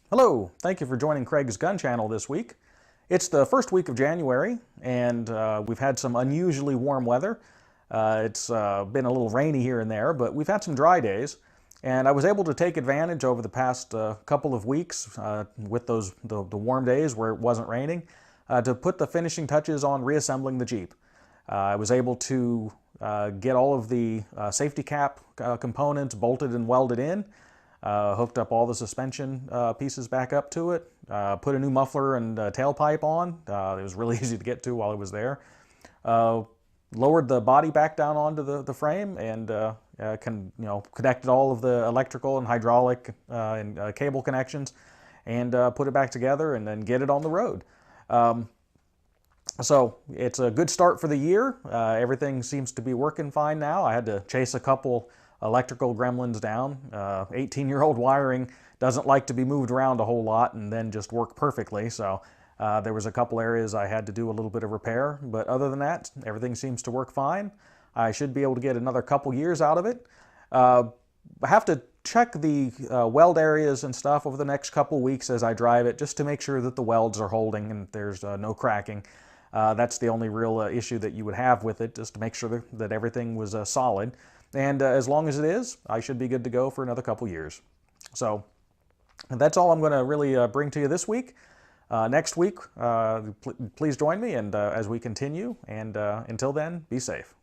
Hello, thank you for joining Craig's Gun Channel this week. It's the first week of January, and we've had some unusually warm weather. It's been a little rainy here and there, but we've had some dry days, and I was able to take advantage over the past couple of weeks with the warm days where it wasn't raining to put the finishing touches on reassembling the Jeep. I was able to get all of the safety cap components bolted and welded in. Hooked up all the suspension pieces back up to it, put a new muffler and tailpipe on. It was really easy to get to while I was there. Lowered the body back down onto the frame and connected all of the electrical and hydraulic and cable connections and put it back together and then get it on the road. So it's a good start for the year. Everything seems to be working fine now. I had to chase a couple electrical gremlins down. 18-year-old wiring doesn't like to be moved around a whole lot and then just work perfectly, so there was a couple areas I had to do a little bit of repair, but other than that, everything seems to work fine. I should be able to get another couple years out of it. I have to check the weld areas and stuff over the next couple weeks as I drive it, just to make sure that the welds are holding and there's no cracking. That's the only real issue that you would have with it, just to make sure that everything was solid. And as long as it is, I should be good to go for another couple years. So that's all I'm going to really bring to you this week. Next week, please join me and as we continue. And until then, be safe.